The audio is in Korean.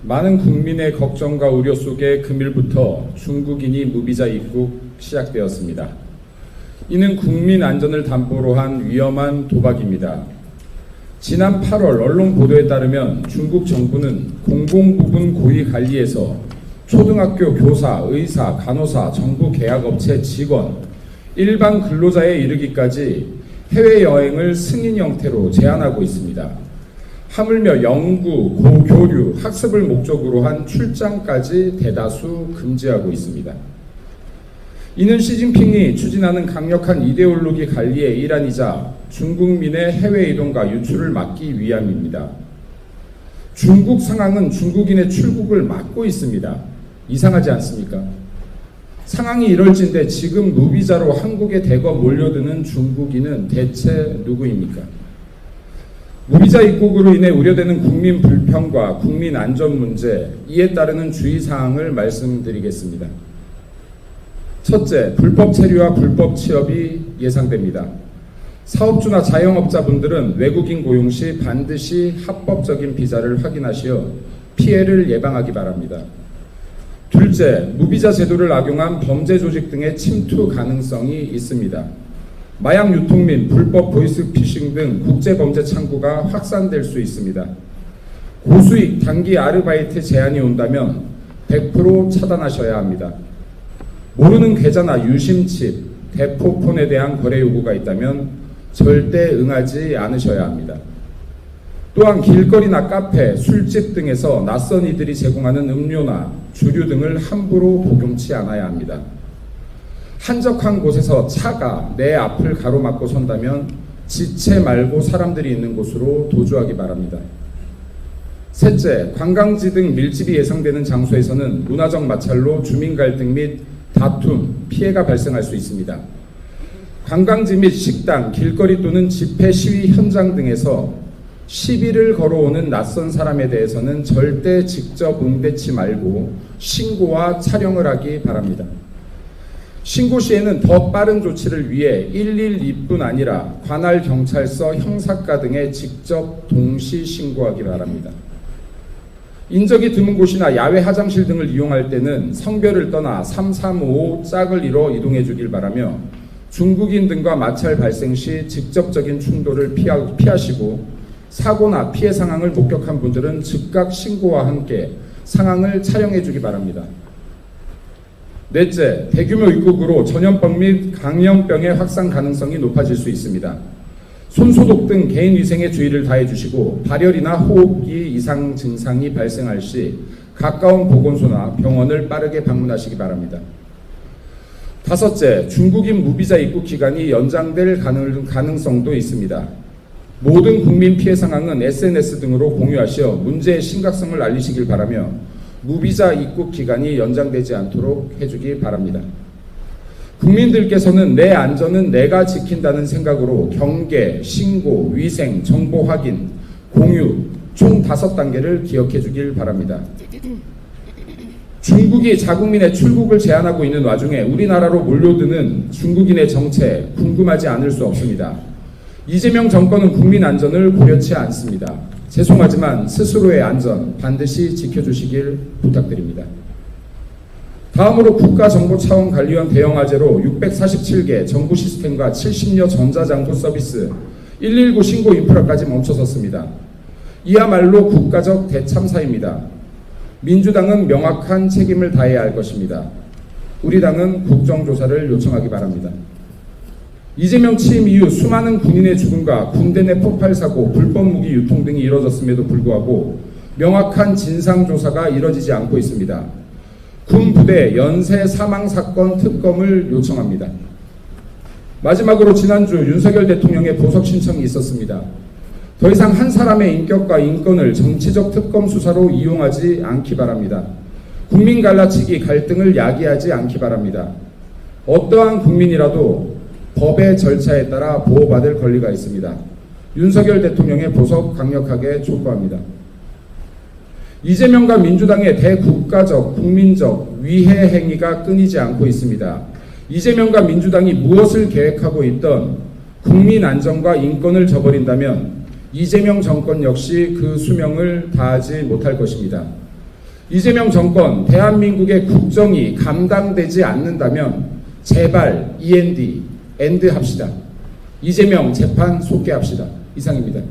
많은 국민의 걱정과 우려 속에 금일부터 중국인이 무비자 입국 시작되었습니다. 이는 국민 안전을 담보로 한 위험한 도박입니다. 지난 8월 언론 보도에 따르면 중국 정부는 공공부문 고위 관리에서 초등학교 교사, 의사, 간호사, 정부 계약업체 직원, 일반 근로자에 이르기까지 해외여행을 승인 형태로 제한하고 있습니다. 하물며 연구, 고교류, 학습을 목적으로 한 출장까지 대다수 금지하고 있습니다. 이는 시진핑이 추진하는 강력한 이데올로기 관리의 일환이자 중국민의 해외 이동과 유출을 막기 위함입니다. 중국 상황은 중국인의 출국을 막고 있습니다. 이상하지 않습니까? 상황이 이럴진데 지금 무비자로 한국에 대거 몰려드는 중국인은 대체 누구입니까? 무비자 입국으로 인해 우려되는 국민 불평과 국민 안전 문제, 이에 따르는 주의사항을 말씀드리겠습니다. 첫째, 불법 체류와 불법 취업이 예상됩니다. 사업주나 자영업자분들은 외국인 고용 시 반드시 합법적인 비자를 확인하시어 피해를 예방하기 바랍니다. 둘째, 무비자 제도를 악용한 범죄 조직 등의 침투 가능성이 있습니다. 마약 유통 및 불법 보이스피싱 등 국제범죄 창구가 확산될 수 있습니다. 고수익 단기 아르바이트 제한이 온다면 100% 차단하셔야 합니다. 모르는 계좌나 유심칩, 대포폰에 대한 거래 요구가 있다면 절대 응하지 않으셔야 합니다. 또한 길거리나 카페, 술집 등에서 낯선 이들이 제공하는 음료나 주류 등을 함부로 복용치 않아야 합니다. 한적한 곳에서 차가 내 앞을 가로막고 선다면 지체 말고 사람들이 있는 곳으로 도주하기 바랍니다. 셋째, 관광지 등 밀집이 예상되는 장소에서는 문화적 마찰로 주민 갈등 및 다툼, 피해가 발생할 수 있습니다. 관광지 및 식당, 길거리 또는 집회 시위 현장 등에서 시비를 걸어오는 낯선 사람에 대해서는 절대 직접 응대치 말고 신고와 촬영을 하기 바랍니다. 신고 시에는 더 빠른 조치를 위해 112뿐 아니라 관할 경찰서, 형사과 등에 직접 동시 신고하기 바랍니다. 인적이 드문 곳이나 야외 화장실 등을 이용할 때는 성별을 떠나 335 짝을 이뤄 이동해 주길 바라며 중국인 등과 마찰 발생 시 직접적인 충돌을 피하시고 사고나 피해 상황을 목격한 분들은 즉각 신고와 함께 상황을 촬영해 주기 바랍니다. 넷째, 대규모 입국으로 전염병 및 감염병의 확산 가능성이 높아질 수 있습니다. 손소독 등 개인위생에 주의를 다해 주시고 발열이나 호흡기 이상 증상이 발생할 시 가까운 보건소나 병원을 빠르게 방문하시기 바랍니다. 다섯째, 중국인 무비자 입국 기간이 연장될 가능성도 있습니다. 모든 국민 피해 상황은 SNS 등으로 공유하시어 문제의 심각성을 알리시길 바라며 무비자 입국 기간이 연장되지 않도록 해주기 바랍니다. 국민들께서는 내 안전은 내가 지킨다는 생각으로 경계, 신고, 위생, 정보 확인, 공유 총 5단계를 기억해 주길 바랍니다. 중국이 자국민의 출국을 제한하고 있는 와중에 우리나라로 몰려드는 중국인의 정체 궁금하지 않을 수 없습니다. 이재명 정권은 국민 안전을 고려치 않습니다. 죄송하지만 스스로의 안전 반드시 지켜주시길 부탁드립니다. 다음으로 국가정보차원관리원 대형화재로 647개 정부 시스템과 70여 전자장부 서비스, 119 신고 인프라까지 멈춰섰습니다. 이야말로 국가적 대참사입니다. 민주당은 명확한 책임을 다해야 할 것입니다. 우리 당은 국정조사를 요청하기 바랍니다. 이재명 취임 이후 수많은 군인의 죽음과 군대 내 폭발 사고, 불법 무기 유통 등이 이뤄졌음에도 불구하고 명확한 진상조사가 이뤄지지 않고 있습니다. 군 부대 연쇄 사망 사건 특검을 요청합니다. 마지막으로 지난주 윤석열 대통령의 보석 신청이 있었습니다. 더 이상 한 사람의 인격과 인권을 정치적 특검 수사로 이용하지 않기 바랍니다. 국민 갈라치기 갈등을 야기하지 않기 바랍니다. 어떠한 국민이라도 법의 절차에 따라 보호받을 권리가 있습니다. 윤석열 대통령의 보석 강력하게 촉구합니다. 이재명과 민주당의 대국가적, 국민적 위해 행위가 끊이지 않고 있습니다. 이재명과 민주당이 무엇을 계획하고 있던 국민 안전과 인권을 저버린다면 이재명 정권 역시 그 수명을 다하지 못할 것입니다. 이재명 정권, 대한민국의 국정이 감당되지 않는다면 제발 END, 엔드 합시다. 이재명 재판 속개합시다. 이상입니다.